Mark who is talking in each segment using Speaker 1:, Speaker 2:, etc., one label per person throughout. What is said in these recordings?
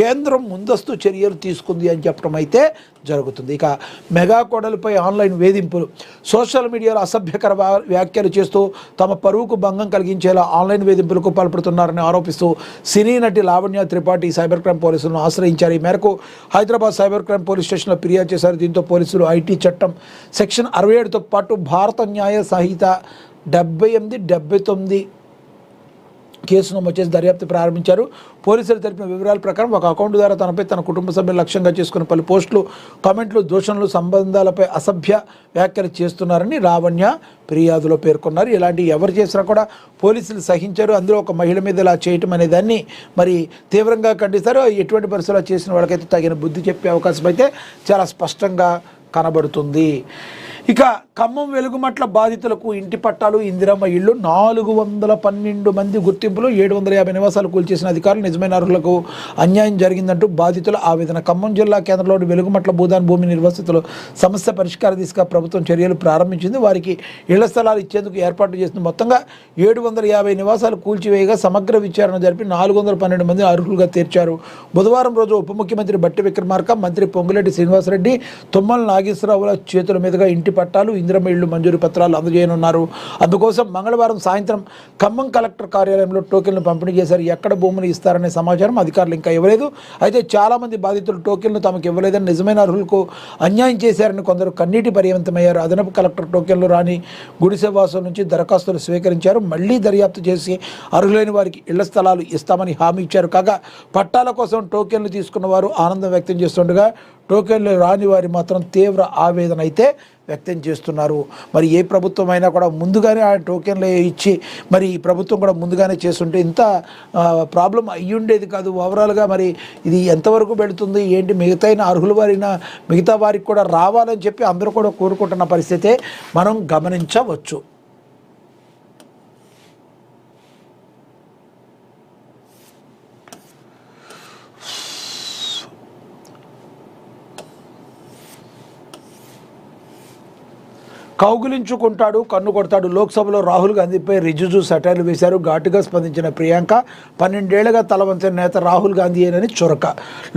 Speaker 1: కేంద్రం ముందస్తు చర్యలు తీసుకుంది అని చెప్పడం అయితే జరుగుతుంది. ఇక మెగా కోడలపై ఆన్లైన్ వేధింపులు. సోషల్ మీడియాలో అసభ్యకర వ్యాఖ్యలు చేస్తూ తమ పరువుకు భంగం కలిగించేలా ఆన్లైన్ వేధింపులకు పాల్పడుతున్నారని ఆరోపిస్తూ సినీ నటి లావణ్య త్రిపాఠి సైబర్ క్రైమ్ పోలీసులను ఆశ్రయించారు. ఈ మేరకు హైదరాబాద్ సైబర్ క్రైమ్ పోలీస్ స్టేషన్లో ఫిర్యాదు చేశారు. దీంతో పోలీసులు ఐటీ చట్టం సెక్షన్ 67తో పాటు భారత న్యాయ సంహిత 78, 79 కేసు నమోదు చేసి దర్యాప్తు ప్రారంభించారు. పోలీసులు తెలిపిన వివరాల ప్రకారం ఒక అకౌంట్ ద్వారా తనపై తన కుటుంబ సభ్యులు లక్ష్యంగా చేసుకున్న పలు పోస్టులు, కామెంట్లు, దూషణలు, సంబంధాలపై అసభ్య వ్యాఖ్యలు చేస్తున్నారని లావణ్య ఫిర్యాదులో పేర్కొన్నారు. ఇలాంటి ఎవరు చేసినా కూడా పోలీసులు సహించారు. అందులో ఒక మహిళ మీద ఇలా చేయటం అనే దాన్ని మరి తీవ్రంగా ఖండిస్తారు. ఎటువంటి పరిస్థితుల్లో చేసిన వాళ్ళకైతే తగిన బుద్ధి చెప్పే అవకాశం అయితే చాలా స్పష్టంగా కనబడుతుంది. ఇక ఖమ్మం వెలుగుమట్ల బాధితులకు ఇంటి పట్టాలు, ఇందిరమ్మ ఇళ్ళు, 412 మంది గుర్తింపులు, 750 నివాసాలు కూల్చేసిన అధికారులు. నిజమైన అర్హులకు అన్యాయం జరిగిందంటూ బాధితుల ఆవేదన. ఖమ్మం జిల్లా కేంద్రంలోని వెలుగుమట్ల భూదాన్ భూమి నిర్వాసితులు సమస్య పరిష్కార దిశగా ప్రభుత్వం చర్యలు ప్రారంభించింది. వారికి ఇళ్ల స్థలాలు ఇచ్చేందుకు ఏర్పాటు చేసిన మొత్తంగా 750 నివాసాలు కూల్చివేయగా సమగ్ర విచారణ జరిపి 412 మంది అర్హులుగా తీర్చారు. బుధవారం రోజు ఉప ముఖ్యమంత్రి బట్టి విక్రమార్క, మంత్రి పొంగులేటి శ్రీనివాసరెడ్డి, తుమ్మల నాగేశ్వరరావుల చేతుల మీదుగా ఇంటి పట్టాలు, ఇందిరమ్మ ఇళ్లు మంజూరు పత్రాలు అందజేయనున్నారు. అందుకోసం మంగళవారం సాయంత్రం ఖమ్మం కలెక్టర్ కార్యాలయంలో టోకెన్లు పంపిణీ చేశారు. ఎక్కడ భూములు ఇస్తారనే సమాచారం అధికారులు ఇంకా ఇవ్వలేదు. అయితే చాలామంది బాధితులు టోకెన్లు తమకు ఇవ్వలేదని, నిజమైన అర్హులకు అన్యాయం చేశారని కొందరు కన్నీటి పర్యంతమయ్యారు. అదనపు కలెక్టర్ టోకెన్లు రాని గుడిసెవాసుల నుంచి దరఖాస్తులు స్వీకరించారు. మళ్లీ దర్యాప్తు చేసి అర్హులైన వారికి ఇళ్ల స్థలాలు ఇస్తామని హామీ ఇచ్చారు. కాగా పట్టాల కోసం టోకెన్లు తీసుకున్న వారు ఆనందం వ్యక్తం చేస్తుండగా, టోకెన్లు రాని వారి మాత్రం తీవ్ర ఆవేదన అయితే వ్యక్తం చేస్తున్నారు. మరి ఏ ప్రభుత్వం అయినా కూడా ముందుగానే ఆ టోకెన్లు ఇచ్చి మరి ఈ ప్రభుత్వం కూడా ముందుగానే చేస్తుంటే ఇంత ప్రాబ్లం అయ్యుండేది కాదు. ఓవరాల్గా మరి ఇది ఎంతవరకు పెడుతుంది ఏంటి, మిగతా వారికి కూడా రావాలని చెప్పి అందరూ కూడా కోరుకుంటున్న పరిస్థితే మనం గమనించవచ్చు. కౌగిలించుకుంటాడు, కన్ను కొడతాడు. లోక్సభలో రాహుల్ గాంధీపై రిజిజు సెటైర్లు వేశారు. ఘాటుగా స్పందించిన ప్రియాంక, 12 ఏళ్లుగా తలవంచిన నేత రాహుల్ గాంధీయేనని చురక.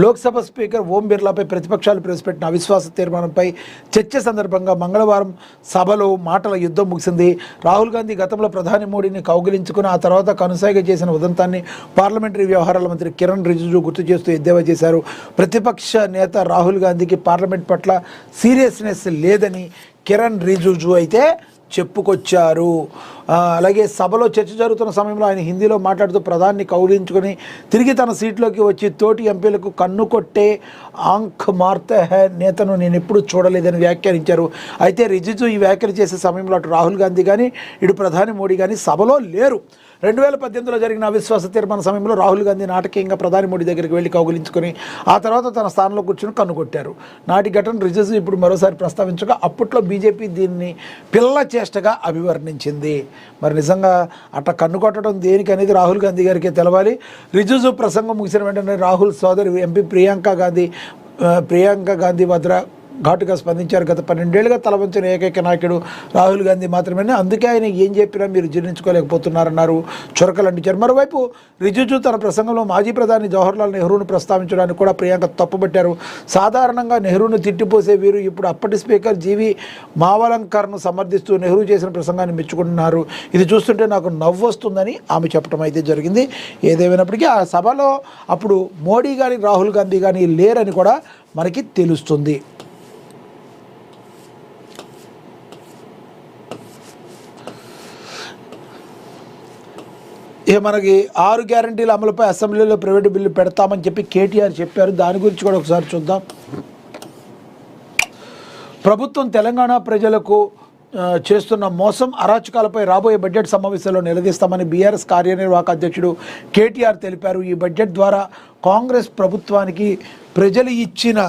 Speaker 1: లోక్సభ స్పీకర్ ఓం బిర్లాపై ప్రతిపక్షాలు ప్రవేశపెట్టిన అవిశ్వాస తీర్మానంపై చర్చ సందర్భంగా మంగళవారం సభలో మాటల యుద్ధం ముగిసింది. రాహుల్ గాంధీ గతంలో ప్రధాని మోడీని కౌగిలించుకుని ఆ తర్వాత కనుసాగ చేసిన ఉదంతాన్ని పార్లమెంటరీ వ్యవహారాల మంత్రి కిరణ్ రిజిజు గుర్తు చేస్తూ ఎద్దేవా చేశారు. ప్రతిపక్ష నేత రాహుల్ గాంధీకి పార్లమెంట్ పట్ల సీరియస్నెస్ లేదని కిరణ్ రిజిజు అయితే చెప్పుకొచ్చారు. అలాగే సభలో చర్చ జరుగుతున్న సమయంలో ఆయన హిందీలో మాట్లాడుతూ ప్రధాని కౌగిలించుకొని తిరిగి తన సీట్లోకి వచ్చి తోటి ఎంపీలకు కన్ను కొట్టే ఆంఖ్ మార్తే హై నేతను నేను ఎప్పుడు చూడలేదని వ్యాఖ్యానించారు. అయితే రిజిజు ఈ వ్యాఖ్యలు చేసే సమయంలో అటు రాహుల్ గాంధీ కానీ ఇటు ప్రధాని మోడీ కానీ సభలో లేరు. 2018లో జరిగిన అవిశ్వాస తీర్మాన సమయంలో రాహుల్ గాంధీ నాటకీయంగా ప్రధాని మోడీ దగ్గరికి వెళ్ళి కౌగిలించుకొని ఆ తర్వాత తన స్థానంలో కూర్చుని కన్నుకొట్టారు. నాటి ఘటన రిజిజు ఇప్పుడు మరోసారి ప్రస్తావించగా అప్పట్లో బీజేపీ దీన్ని పిల్ల చేష్టగా అభివర్ణించింది. మరి నిజంగా అట్లా కన్ను కొట్టడం దేనికి అనేది రాహుల్ గాంధీ గారికి తెలవాలి. రిజిజు ప్రసంగం ముగిసిన వెంటనే రాహుల్ సోదరి ఎంపీ ప్రియాంక గాంధీ వద్రా ఘాటుగా స్పందించారు. గత 12 ఏళ్లుగా తలవంచిన ఏకైక నాయకుడు రాహుల్ గాంధీ మాత్రమే, అందుకే ఆయన ఏం చెప్పినా మీరు జీర్ణించుకోలేకపోతున్నారన్నారు, చురకలంటించారు. మరోవైపు రిజిజు తన ప్రసంగంలో మాజీ ప్రధాని జవహర్లాల్ నెహ్రూను ప్రస్తావించడానికి కూడా ప్రియాంక తప్పుపట్టారు. సాధారణంగా నెహ్రూను తిట్టిపోసే వీరు ఇప్పుడు అప్పటి స్పీకర్ జీవి మావలంకర్ను సమర్థిస్తూ నెహ్రూ చేసిన ప్రసంగాన్ని మెచ్చుకుంటున్నారు. ఇది చూస్తుంటే నాకు నవ్వు వస్తుందని ఆమె చెప్పడం అయితే జరిగింది. ఏదేమైనప్పటికీ ఆ సభలో అప్పుడు మోడీ కానీ రాహుల్ గాంధీ కానీ లేరని కూడా మనకి తెలుస్తుంది. ఇక మనకి 6 గ్యారంటీల అమలుపై అసెంబ్లీలో ప్రైవేటు బిల్లు పెడతామని చెప్పి కేటీఆర్ చెప్పారు. దాని గురించి కూడా ఒకసారి చూద్దాం. ప్రభుత్వం తెలంగాణ ప్రజలకు చేస్తున్న మోసం, అరాచకాలపై రాబోయే బడ్జెట్ సమావేశాల్లో నిలదీస్తామని బీఆర్ఎస్ కార్యనిర్వాహక అధ్యక్షుడు కేటీఆర్ తెలిపారు. ఈ బడ్జెట్ ద్వారా కాంగ్రెస్ ప్రభుత్వానికి ప్రజలు ఇచ్చిన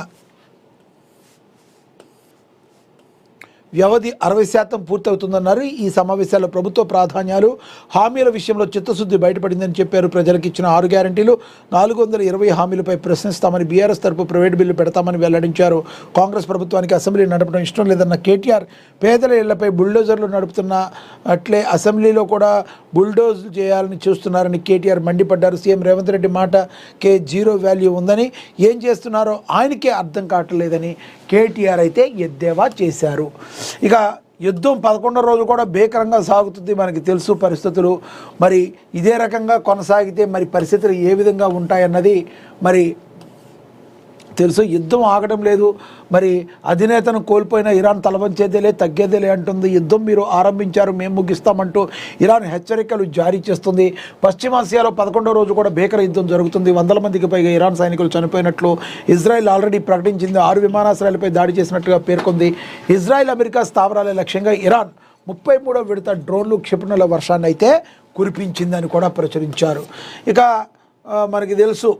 Speaker 1: వ్యవధి 60% పూర్తవుతుందన్నారు. ఈ సమావేశాల్లో ప్రభుత్వ ప్రాధాన్యాలు, హామీల విషయంలో చిత్తశుద్ధి బయటపడిందని చెప్పారు. ప్రజలకు ఇచ్చిన 6 గ్యారంటీలు, 420 హామీలపై ప్రశ్నిస్తామని బీఆర్ఎస్ తరపు ప్రైవేటు బిల్లు పెడతామని వెల్లడించారు. కాంగ్రెస్ ప్రభుత్వానికి అసెంబ్లీ నడపడం ఇష్టం లేదన్న కేటీఆర్ పేదల ఇళ్లపై బుల్డోజర్లు నడుపుతున్న అట్లే అసెంబ్లీలో కూడా బుల్డోజ్ చేయాలని చూస్తున్నారని కేటీఆర్ మండిపడ్డారు. సీఎం రేవంత్ రెడ్డి మాటకే జీరో వాల్యూ ఉందని, ఏం చేస్తున్నారో ఆయనకే అర్థం కావట్లేదని కేటీఆర్ అయితే ఎద్దేవా చేశారు. ఇక యుద్ధం 11వ రోజు కూడా భీకరంగా సాగుతుంది, మనకి తెలుసు పరిస్థితులు. మరి ఇదే రకంగా కొనసాగితే మరి పరిస్థితులు ఏ విధంగా ఉంటాయన్నది మరి తెలుసు. యుద్ధం ఆగడం లేదు. మరి అధినేతను కోల్పోయిన ఇరాన్ తలవంచేదేలే తగ్గేదేలే అంటుంది. యుద్ధం మీరు ఆరంభించారు, మేము ముగిస్తామంటూ ఇరాన్ హెచ్చరికలు జారీ చేస్తుంది. పశ్చిమాసియాలో 11వ రోజు కూడా భీకర యుద్ధం జరుగుతుంది. 100 మందికి పైగా ఇరాన్ సైనికులు చనిపోయినట్లు ఇజ్రాయెల్ ఆల్రెడీ ప్రకటించింది. 6 విమానాశ్రయాలపై దాడి చేసినట్లుగా పేర్కొంది. ఇజ్రాయెల్ అమెరికా స్థావరాలే లక్ష్యంగా ఇరాన్ 33వ విడత డ్రోన్లు, క్షిపణుల వర్షాన్ని అయితే కురిపించిందని కూడా ప్రచురించారు. ఇక మనకి తెలుసు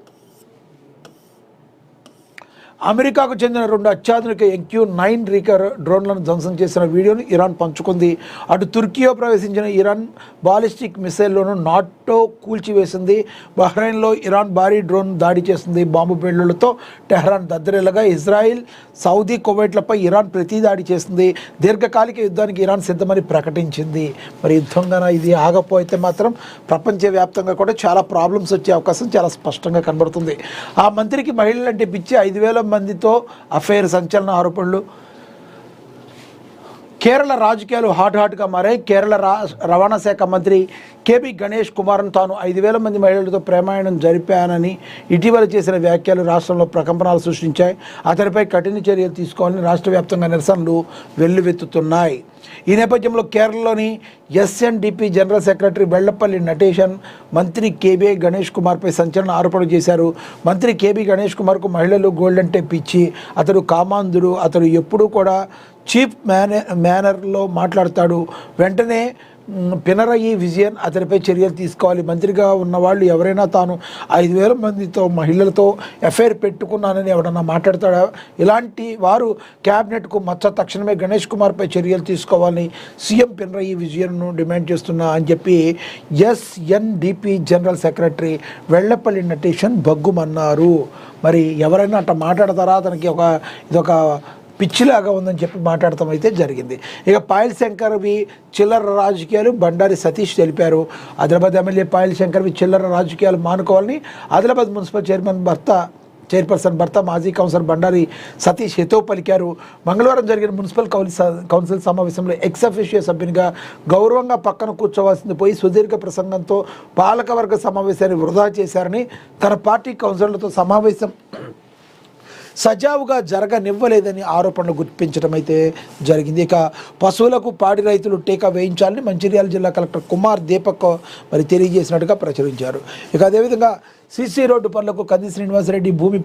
Speaker 1: అమెరికాకు చెందిన 2 అత్యాధునిక MQ-9 రీకర్ డ్రోన్లను ధ్వంసం చేసిన వీడియోను ఇరాన్ పంచుకుంది. అటు తుర్కీలో ప్రవేశించిన ఇరాన్ బాలిస్టిక్ మిసైల్లోనూ నాటో కూల్చివేసింది. బహ్రెయిన్లో ఇరాన్ భారీ డ్రోన్ దాడి చేసింది. బాంబు పేలుళ్లతో టెహ్రాన్ దద్దరిల్లగా ఇజ్రాయిల్, సౌదీ, కువైట్లపై ఇరాన్ ప్రతి దాడి చేసింది. దీర్ఘకాలిక యుద్ధానికి ఇరాన్ సిద్ధమని ప్రకటించింది. మరి యుద్ధంగా ఇది ఆగపోతే మాత్రం ప్రపంచవ్యాప్తంగా కూడా చాలా ప్రాబ్లమ్స్ వచ్చే అవకాశం చాలా స్పష్టంగా కనబడుతుంది. ఆ మంత్రికి మహిళలంటే పిచ్చి, 5,000 మందితో అఫైర్, సంచలన ఆరోపణలు. కేరళ రాజకీయాలు హాట్గా మారాయి. కేరళ రవాణా శాఖ మంత్రి కేబీ గణేష్ కుమార్ను తాను 5,000 మంది మహిళలతో ప్రేమాయణం జరిపానని ఇటీవల చేసిన వ్యాఖ్యలు రాష్ట్రంలో ప్రకంపనలు సృష్టించాయి. అతనిపై కఠిన చర్యలు తీసుకోవాలని రాష్ట్ర వ్యాప్తంగా నిరసనలు వెల్లువెత్తుతున్నాయి. ఈ నేపథ్యంలో కేరళలోని ఎస్ఎన్డిపి జనరల్ సెక్రటరీ వెళ్లపల్లి నటేశన్ మంత్రి కేబీ గణేష్ కుమార్పై సంచలన ఆరోపణలు చేశారు. మంత్రి కేబీ గణేష్ కుమార్కు మహిళలు గోల్డ్ అంటే పిచ్చి, అతడు కామాంధుడు, అతడు ఎప్పుడూ కూడా చీప్ మేనర్లో మాట్లాడతాడు. వెంటనే పినరయి విజయన్ అతనిపై చర్యలు తీసుకోవాలి. మంత్రిగా ఉన్నవాళ్ళు ఎవరైనా తాను 5,000 మందితో మహిళలతో ఎఫ్ఐఆర్ పెట్టుకున్నానని ఎవడన్నా మాట్లాడతాడా? ఇలాంటి వారు క్యాబినెట్కు మచ్చ, తక్షణమే గణేష్ కుమార్పై చర్యలు తీసుకోవాలని సీఎం పినరయి విజయన్ను డిమాండ్ చేస్తున్నా అని చెప్పి ఎస్ఎన్డిపి జనరల్ సెక్రటరీ వెళ్లపల్లి నటేశన్ భగ్గుమన్నారు. మరి ఎవరైనా అట్లా మాట్లాడతారా? అతనికి ఇదొక పిచ్చిలాగా ఉందని చెప్పి మాట్లాడటం అయితే జరిగింది. ఇక పాయల్ శంకర్వి చిల్లర రాజకీయాలు బండారి సతీష్ తెలిపారు. ఆదిలాబాద్ ఎమ్మెల్యే పాయల్ శంకర్వి చిల్లర రాజకీయాలు మానుకోవాలని ఆదిలాబాద్ మున్సిపల్ చైర్పర్సన్ భర్త మాజీ కౌన్సిలర్ బండారి సతీష్ హితవు పలికారు. మంగళవారం జరిగిన మున్సిపల్ కౌన్సిల్ సమావేశంలో ఎక్స్ అఫీషియో సభ్యునిగా గౌరవంగా పక్కన కూర్చోవాల్సింది పోయి సుదీర్ఘ ప్రసంగంతో పాలకవర్గ సమావేశాన్ని వృధా చేశారని, తన పార్టీ కౌన్సిలర్లతో సమావేశం సజావుగా జరగనివ్వలేదని ఆరోపణలు గుర్తించడం అయితే జరిగింది. ఇక పశువులకు పాడి రైతులు టీకా వేయించాలని మంచిర్యాల జిల్లా కలెక్టర్ కుమార్ దీపక్ మరి తెలియజేసినట్టుగా ప్రచురించారు. ఇక అదేవిధంగా సిసి రోడ్డు పనులకు కంది శ్రీనివాసరెడ్డి భూమి